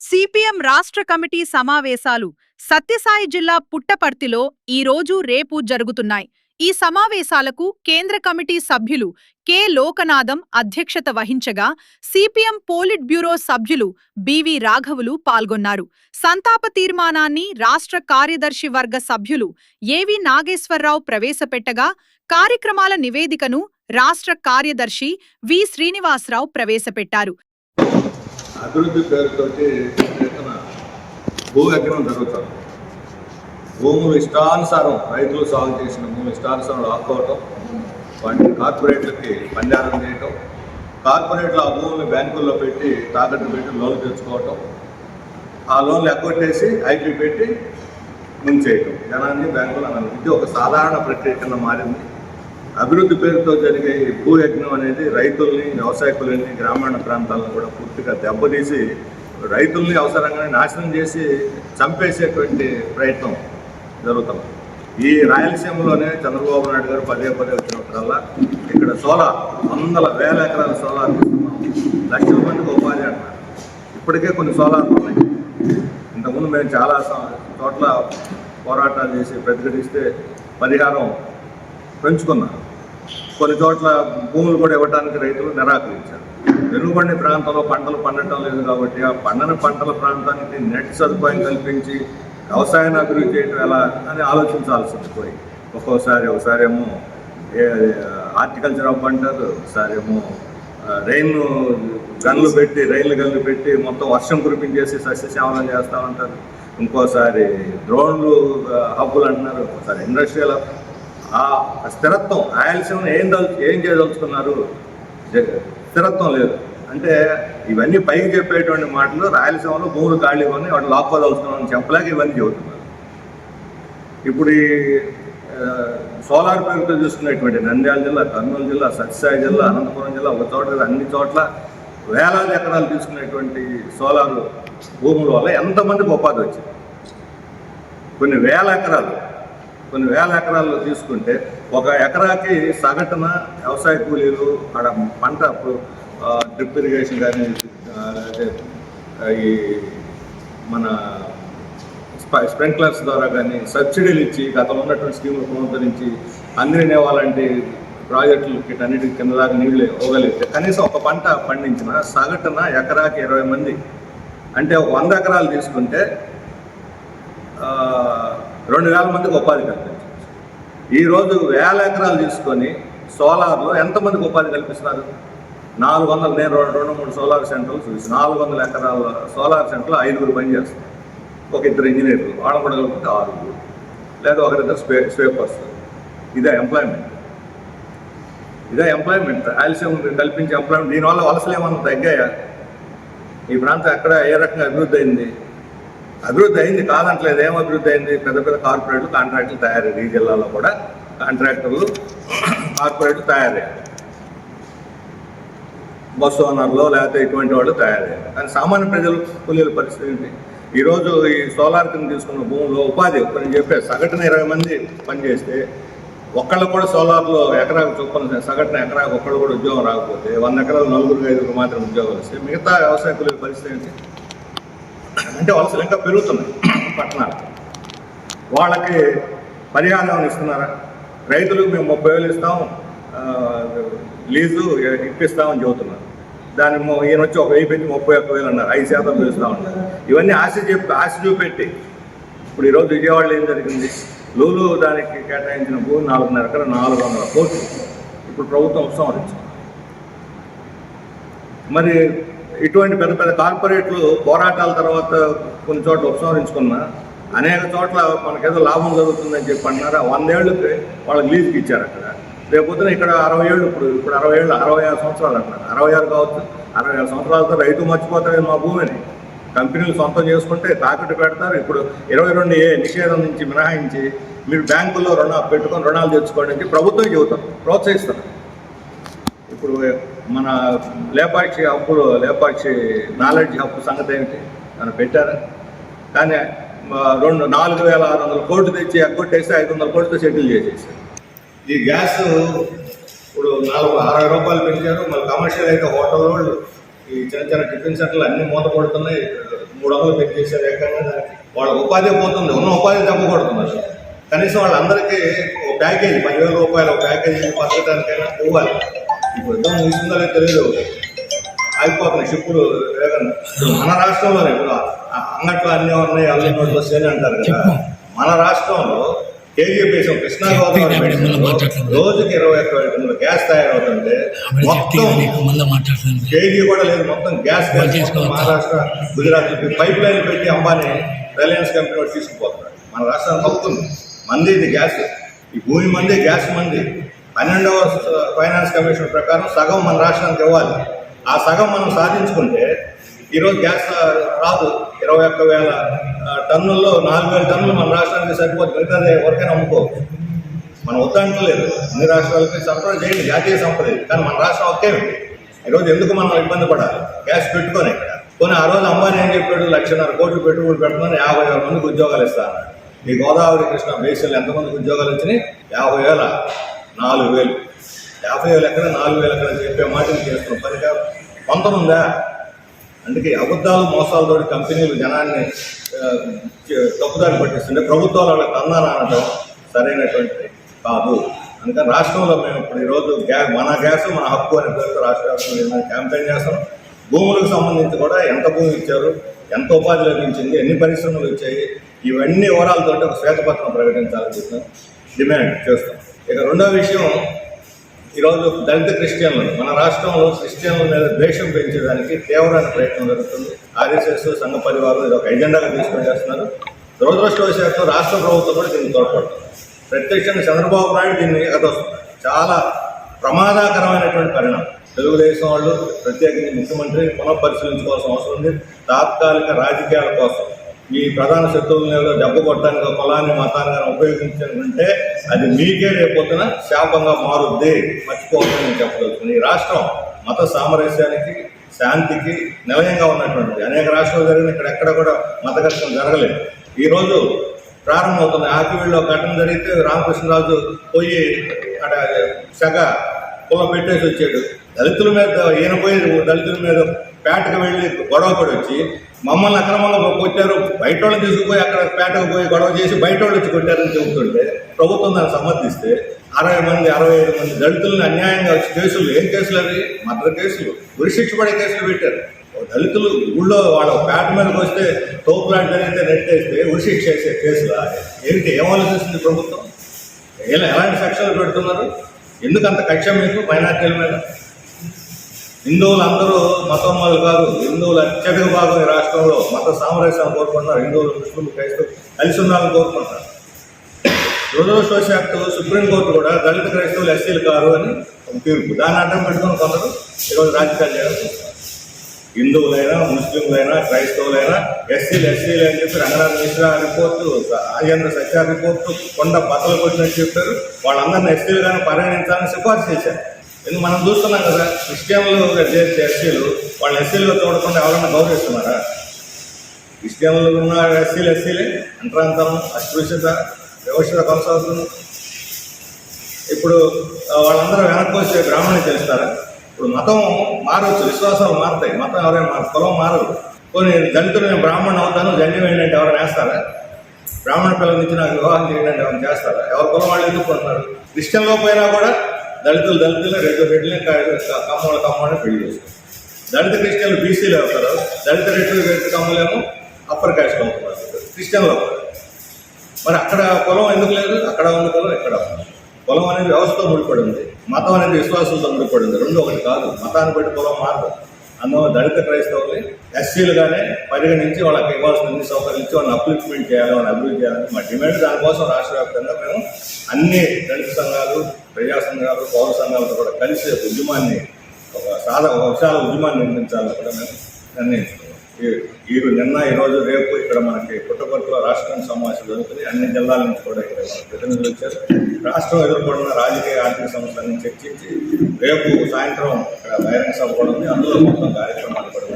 CPM రాష్ట్ర committee సమావేశాలు సత్యసాయి జిల్లా పుట్టపర్తిలో ఈరోజు రేపు జరుగుతున్నాయి. ఈ సమావేశాలకు కేంద్ర కమిటీ సభ్యులు కె. లోకనాథం అధ్యక్షత వహించగా సిపిఎం పోలిట్ బ్యూరో సభ్యులు బివి రాఘవులు పాల్గొన్నారు. సంతాప తీర్మానాన్ని రాష్ట్ర కార్యదర్శి వర్గ సభ్యులు ఏవి నాగేశ్వరరావు ప్రవేశపెట్టగా కార్యక్రమాల నివేదికను రాష్ట్ర కార్యదర్శి వి. శ్రీనివాసరావు ప్రవేశపెట్టారు. అభివృద్ధి పేరుతోటి భూ యజ్ఞం జరుగుతుంది. భూములు ఇష్టానుసారం రైతులు సాగు చేసిన భూములు ఇష్టానుసారం లాక్కోవటం, వాటిని కార్పొరేట్లకి పంజారం చేయటం, కార్పొరేట్లు ఆ భూములు బ్యాంకుల్లో పెట్టి తాకట్టు పెట్టి లోన్లు తెచ్చుకోవటం, ఆ లోన్లు ఎగ్గొట్టేసి ఐపీ పెట్టి ముంచేయటం, జనాన్ని బ్యాంకులు అన్నారు. ఇది ఒక సాధారణ ప్రక్రియ కింద మారింది. అభివృద్ధి పేరుతో జరిగే భూ యజ్ఞం అనేది రైతుల్ని, వ్యవసాయకులని, గ్రామీణ ప్రాంతాలను కూడా పూర్తిగా దెబ్బతీసి రైతుల్ని అవసరంగానే నాశనం చేసి చంపేసేటువంటి ప్రయత్నం జరుగుతుంది. ఈ రాయలసీమలోనే చంద్రబాబు నాయుడు గారు పదే వచ్చినప్పుడల్లా ఇక్కడ సోలార్ వందల వేల ఎకరాల సోలార్ లక్షల మందికి ఉపాధి అంటున్నారు. ఇప్పటికే కొన్ని సోలార్లు ఉన్నాయి. ఇంతకుముందు మేము చాలా చోట్ల పోరాటాలు చేసి ప్రతిఘటిస్తే పరిహారం పెంచుకున్నారు. కొన్ని చోట్ల భూములు కూడా ఇవ్వడానికి రైతులు నిరాకరించారు. వెనుకబడిన ప్రాంతంలో పంటలు పండటం లేదు కాబట్టి ఆ పండని పంటల ప్రాంతానికి నెట్ సదుపాయం కల్పించి వ్యవసాయాన్ని అభివృద్ధి చేయడం ఎలా అని ఆలోచించాల్సింది పోయి ఒకసారేమో హార్టికల్చర్ అప్ అంటారు, ఒకసారేమో రైలు గన్లు పెట్టి మొత్తం వర్షం కురిపించేసి సస్యశ్యామలం చేస్తామంటారు, ఇంకోసారి డ్రోన్లు హబ్బులు అంటున్నారు, ఒకసారి ఇండస్ట్రియల్ ఆ స్థిరత్వం రాయలసీమ ఏం చేయదలుచుకున్నారు? స్థిరత్వం లేదు. అంటే ఇవన్నీ పైకి చెప్పేటువంటి మాటలు రాయలసీమలో భూములు ఖాళీ కొని వాటి లాక్కోదలుచుకున్నామని చెప్పలేక ఇవన్నీ చెబుతున్నారు. ఇప్పుడు ఈ సోలార్ పేరుతో చూసుకునేటువంటి నంద్యాల జిల్లా, కర్నూలు జిల్లా, సత్యసాయి జిల్లా, అనంతపురం జిల్లా ఒక చోట అన్ని చోట్ల వేలాది ఎకరాలు తీసుకునేటువంటి సోలార్ భూముల వల్ల ఎంతమందికి ఉపాధి వచ్చింది? కొన్ని వేల ఎకరాల్లో తీసుకుంటే ఒక ఎకరాకి సగటున వ్యవసాయ కూలీలు అక్కడ పంట డ్రిప్ ఇరిగేషన్ కానీ ఈ మన స్ప్రింక్లర్స్ ద్వారా కానీ సబ్సిడీలు ఇచ్చి గతంలో ఉన్నటువంటి స్కీములు పునరుద్ధరించి అందిన వాళ్ళంటి ప్రాజెక్టులకి అన్నిటికి కింద దాకా నీళ్ళు ఇవ్వగలిగితే కనీసం ఒక పంట పండించిన సగటున ఎకరాకి 20 మంది, అంటే 100 ఎకరాలు తీసుకుంటే 2000 మందికి ఉపాధి కల్పించవచ్చు. ఈరోజు 1000 ఎకరాలు తీసుకొని సోలార్లో ఎంతమందికి ఉపాధి కల్పిస్తున్నారు? 400. నేను 2-3 సోలార్ సెంటర్లు చూసి 400 ఎకరాల సోలార్ సెంటర్లో 5 పని చేస్తారు. ఒక 2 ఇంజనీర్లు, వాళ్ళని కూడా కలిపితే 6, లేదా 1-2 స్వేపర్స్. ఇదే ఎంప్లాయ్మెంట్ రాయలసీమ కల్పించే ఎంప్లాయ్మెంట్. దీనివల్ల వలసలు ఏమన్నా తగ్గాయా? ఈ ప్రాంతం ఎక్కడ ఏ రకంగా అభివృద్ధి అయింది కాదంటలేదు. ఏం అభివృద్ధి అయింది? పెద్ద కార్పొరేట్లు, కాంట్రాక్టులు తయారయ్యారు. ఈ జిల్లాలో కూడా కాంట్రాక్టర్లు, కార్పొరేట్లు తయారయ్యారు. బస్సు ఓనర్లు లేకపోతే ఇటువంటి వాళ్ళు తయారయ్యారు. కానీ సామాన్య ప్రజలు కూలీల పరిస్థితి ఏంటి? ఈరోజు ఈ సోలార్ కింద తీసుకున్న భూముల్లో ఉపాధి నేను చెప్పే సగటున 20 మంది పనిచేస్తే ఒక్కళ్ళు కూడా సోలార్లో ఎకరాకు చొప్పున సగటున ఎకరాకు ఒక్కళ్ళు కూడా ఉద్యోగం రాకపోతే 100 ఎకరాలు 4-5 మాత్రం ఉద్యోగాలు వస్తే మిగతా వ్యవసాయ కూలీల పరిస్థితి ఏంటి? అంటే వలసలు ఇంకా పెరుగుతున్నాయి పట్టణాలు. వాళ్ళకి పరిహారం ఇస్తున్నారా? రైతులకు మేము 30,000 ఇస్తాం, లీజు ఇప్పిస్తామని చెబుతున్నారు. దాన్ని ఈయన వచ్చి 1,000 పెట్టి 31,000 అన్నారు. 5% ఇస్తామన్నారు. ఇవన్నీ ఆశ చూపెట్టి ఇప్పుడు ఈరోజు విజయవాడలో ఏం జరిగింది? లూలు దానికి కేటాయించిన భూమి 4.5 ఎకరాలు 400 కోట్లు ఇప్పుడు ప్రభుత్వం ఉపసంహరించింది. మరి ఇటువంటి పెద్ద కార్పొరేట్లు పోరాటాల తర్వాత కొన్ని చోట్ల ఉపసంహరించుకున్నా అనేక చోట్ల మనకేదో లాభం జరుగుతుందని చెప్పి అన్నారు. 100 ఏళ్ళకి వాళ్ళకి లీజుకి ఇచ్చారు. అక్కడ రేపొద్దున ఇక్కడ 60 ఏళ్ళు, ఇప్పుడు 60 ఏళ్ళు, 66 సంవత్సరాలు అంటున్నారు. 66 కావచ్చు, 67 సంవత్సరాలతో రైతు మర్చిపోతాడు మా భూమిని. కంపెనీలు సొంతం చేసుకుంటే తాకట్టు పెడతారు. ఇప్పుడు 22A నిషేధం నుంచి మినహాయించి మీరు బ్యాంకుల్లో పెట్టుకొని రుణాలు తెచ్చుకోండి అని ప్రభుత్వం చెబుతారు, ప్రోత్సహిస్తారు. ఇప్పుడు మన లేపాక్షి నాలెడ్జ్ హబ్బు సంగతి ఏమిటి? మనం పెట్టారా? కానీ 4,600 కోట్లు తెచ్చి ఎగ్గొట్టేసి 500 కోట్లతో సెటిల్ చేసేసారు. ఈ గ్యాస్ ఇప్పుడు 60 రూపాయలు పెంచారు. మళ్ళీ కమర్షియల్ అయితే హోటల్ వాళ్ళు, ఈ చిన్న టిఫిన్ సెంటర్లు అన్నీ మూతపడుతున్నాయి. 300 పెంచేసారు ఏకంగా. దానికి వాళ్ళ ఉపాధి పోతుంది, ఉన్న ఉపాధి తప్పకూడుతున్నారు. కనీసం వాళ్ళందరికీ ఒక ప్యాకేజీ 10,000 రూపాయలు ఒక ప్యాకేజీ పంచడానికైనా ఇవ్వాలి. ఇప్పుడు యుద్ధం ముగిసిందో లేదో తెలియదు, ఆగిపోతున్నాయి షిప్పులు వేగంగా. మన రాష్ట్రంలోనే ఇప్పుడు అంగట్లో అన్నీ ఉన్నాయి, అల్లు నోట్లు వస్తాయని అంటారు కదా. మన రాష్ట్రంలో కేజీ బేసం కృష్ణా గోదావరి రోజుకి 21 లీటర్ల గ్యాస్ తయారవుతుంటే మొత్తం కేజీ కూడా లేదు, మొత్తం gas Maharashtra, Gujarat pipe line పెట్టి అంబానీ రిలయన్స్ కంపెనీ తీసుకుపోతున్నారు. మన రాష్ట్రానికి హక్కుంది, మంది ఇది గ్యాస్, ఈ భూమి మంది, గ్యాస్ మంది. 12వ ఫైనాన్స్ కమిషన్ ప్రకారం సగం మన రాష్ట్రానికి ఇవ్వాలి. ఆ సగం మనం సాధించుకుంటే ఈరోజు గ్యాస్ రాదు. 21,000 టన్నుల్లో 4,000 టన్నులు మన రాష్ట్రానికి సరిపోతుంది, మిగతాది ఎవరికైనా అమ్ముకోవచ్చు. మనం వద్దంటలేదు, అన్ని రాష్ట్రాలకి సరఫరా చేయండి, జాతీయ సంపద. కానీ మన రాష్ట్రం ఒకేమిటి? ఈరోజు ఎందుకు మనం ఇబ్బంది పడాలి గ్యాస్ పెట్టుకొని? ఇక్కడ కొన్ని ఆ రోజు అంబానీ ఏం చెప్పాడు, 1,50,000 కోట్లు పెట్టుబడి పెడుతున్నాను, 50,000 మందికి ఉద్యోగాలు ఇస్తాను. ఈ గోదావరి కృష్ణ బేసిన్లు ఎంతమందికి ఉద్యోగాలు వచ్చినాయి? 50,000, 4,000. 50,000 ఎక్కడ, 4,000 ఎక్కడ చెప్పే మాటలు చేస్తున్నాం. పని కొంతమందా? అందుకే అబద్ధాలు మోసాలతో కంపెనీలు జనాన్ని తప్పుదారి పట్టిస్తుంటే ప్రభుత్వాలు వాళ్ళకి తందాన అనడం సరైనటువంటి కాదు. అందుకని రాష్ట్రంలో మేము ఇప్పుడు ఈరోజు మన గ్యాస్ మన హక్కు అనే పేరుతో రాష్ట్ర వ్యాప్తంగా క్యాంపెయిన్ చేస్తాం. భూములకు సంబంధించి కూడా ఎంత భూమి ఇచ్చారు, ఎంత ఉపాధి లభించింది, ఎన్ని పరిశ్రమలు వచ్చాయి, ఇవన్నీ వివరాలతో ఒక శ్వేతపత్రం ప్రకటించాలని చెప్పి డిమాండ్ చేస్తాం. ఇక రెండో విషయం, ఈరోజు దళిత క్రిస్టియన్లు, మన రాష్ట్రంలో క్రిస్టియన్ల మీద ద్వేషం పెంచేదానికి తీవ్రమైన ప్రయత్నం జరుగుతుంది. ఆర్ఎస్ఎస్, సంఘ పరివారం ఇది ఒక ఎజెండాగా తీసుకొని చేస్తున్నారు. దురదృష్టవశాత్తు రాష్ట్ర ప్రభుత్వం కూడా దీన్ని తోడ్పడుతుంది. ప్రత్యక్షంగా చంద్రబాబు నాయుడు దీన్ని ఎగదొస్తున్నారు. చాలా ప్రమాదకరమైనటువంటి పరిణామం. తెలుగుదేశం వాళ్ళు ప్రత్యేకించి ముఖ్యమంత్రి పునఃపరిశీలించుకోవాల్సిన అవసరం ఉంది. తాత్కాలిక రాజకీయాల కోసం ఈ ప్రధాన శత్రువులను దెబ్బ కొట్టడానికి కులాన్ని మతాన్ని ఉపయోగించాలంటే అది మీకే రేపొద్దున శాపంగా మారుద్ది, మర్చిపోవద్దని నేను చెప్పదలుచుకున్నాను. ఈ రాష్ట్రం మత సామరస్యానికి, శాంతికి నిలయంగా ఉన్నటువంటిది. అనేక రాష్ట్రాలు జరిగిన ఇక్కడ ఎక్కడ కూడా మత ఘర్షణ జరగలేదు. ఈరోజు ప్రారంభమవుతుంది. ఆకివీళ్ళలో ఘటన జరిగితే రామకృష్ణరాజు పోయి అక్కడ సగ కుల పెట్టేసి వచ్చాడు. దళితుల మీద ఈయన పోయి దళితుల మీద పేటకు వెళ్ళి గొడవ పడి వచ్చి మమ్మల్ని అక్రమంగా కొట్టారు, బయట వాళ్ళు తీసుకుపోయి అక్కడ పేటకు పోయి గొడవ చేసి బయట వాళ్ళు వచ్చి కొట్టారని చెబుతుంటే ప్రభుత్వం దాన్ని సమర్థిస్తే 60 మంది 65 మంది దళితులను అన్యాయంగా వచ్చి కేసులు, ఏం కేసులు అవి? మర్డర్ కేసులు, ఉరిశిక్ష పడే కేసులు పెట్టారు. దళితులు ఊళ్ళో వాళ్ళ పేట మీదకి వస్తే తోపులాంటి జరిగితే నెట్టేస్తే ఉరిశిక్ష చేసే కేసులు ఏంటి? ఏం ఆలోచిస్తుంది ప్రభుత్వం? ఎలాంటి శిక్షలు పెడుతున్నారు? ఎందుకు అంత కక్ష మీకు మైనార్టీల మీద? హిందువులు అందరూ మతోన్మాలు కాదు, హిందువులు అత్యధిక భాగం ఈ రాష్ట్రంలో మత సామరస్యాన్ని కోరుకుంటున్నారు. హిందువులు, ముస్లింలు, క్రైస్తవులు కలిసి ఉండాలని కోరుకుంటున్నారు. దురదృష్టవశాత్తు సుప్రీంకోర్టు కూడా దళిత క్రైస్తవులు ఎస్సీలు కారు అని ఒక తీర్పు, దాన్ని అడ్డం పెట్టుకుని కొందరు ఈరోజు రాజకీయాలు చేయాల్సి వస్తుంది. హిందువులైనా, ముస్లింలైనా, క్రైస్తవులైనా ఎస్సీలు అని చెప్పి రంగనాథ్ మిశ్రా రిపోర్టు, రాజేంద్ర సత్యార్ రిపోర్టు కొండ బతలు కొట్టినట్టు చెప్పారు. వాళ్ళందరినీ ఎస్సీలుగానే పరిగణించాలని సిఫార్సు చేశారు. ఎందుకు మనం చూస్తున్నాం కదా, క్రిస్టియన్లు చేసే ఎస్సీలు వాళ్ళు ఎస్సీలుగా చూడకుండా ఎవరైనా గౌరవిస్తున్నారా? క్రిస్టియన్లు ఉన్న ఎస్సీలే అంటరాంతరం, అస్పృశ్యత, వివక్షత కొనసాగుతుంది. ఇప్పుడు వాళ్ళందరూ వెనక్కి వచ్చే బ్రాహ్మణులు చేస్తారా? ఇప్పుడు మతం మారవచ్చు, విశ్వాసాలు మారుతాయి, మతం ఎవరైనా కులం మారదు. కొన్ని దళితులు నేను బ్రాహ్మణుడు అవుతాను, జన్యం ఏంటంటే ఎవరైనా వేస్తారా? బ్రాహ్మణ పిల్లల నుంచి నాకు వివాహం చేయండి అంటే ఎవరైనా చేస్తారా? ఎవరి కులం వాళ్ళు ఎదుర్కొంటున్నారు. క్రిస్టియన్లో పోయినా కూడా దళితులు రెడ్డిని కమ్మని పెళ్లి చేస్తారు. దళిత క్రిస్టియన్లు బీసీలు అవుతారు, దళిత రెడ్డి కమ్మలేమో అప్పర్ క్యాస్ట్ అవుతున్నారు క్రిస్టియన్లో. మరి అక్కడ కులం ఎందుకు లేదు? అక్కడ ఉంది కులం, ఇక్కడ ఉంది. కులం అనేది వ్యవస్థతో ముడిపడి ఉంది, మతం అనేది విశ్వాసంతో ముడిపడి ఉంది. రెండు ఒకటి కాదు. మతాన్ని బట్టి కులం మారదు. అందువల్ల దళిత క్రైస్తవుల్ని ఎస్సీలుగానే పరిగణించి వాళ్ళకి ఇవ్వాల్సిన అన్ని సౌకర్యాలు ఇచ్చి వాళ్ళని అప్లిప్మెంట్ చేయాలి, వాళ్ళని అభివృద్ధి చేయాలని మా డిమాండ్. దానికోసం రాష్ట్ర వ్యాప్తంగా మేము అన్ని దళిత సంఘాలు, ప్రజా సంఘాలు, పౌర సంఘాలతో కూడా కలిసి ఉద్యమాన్ని ఒక విశాల ఉద్యమాన్ని నిర్మించాలని కూడా మేము నిర్ణయించుకున్నాం. ఈరోజు రేపు ఇక్కడ మనకి పుట్టపర్తిలో రాష్ట్రానికి సమావేశం జరుగుతుంది. అన్ని జిల్లాల నుంచి కూడా ఇక్కడ మన ప్రతినిధులు వచ్చారు. రాష్ట్రం ఎదుర్కొన్న రాజకీయ ఆర్థిక సమస్యలను చర్చించి రేపు సాయంత్రం ఇక్కడ బహిరంగ సభ కూడా ఉంది. అందులో మొత్తం కార్యక్రమాలు కూడా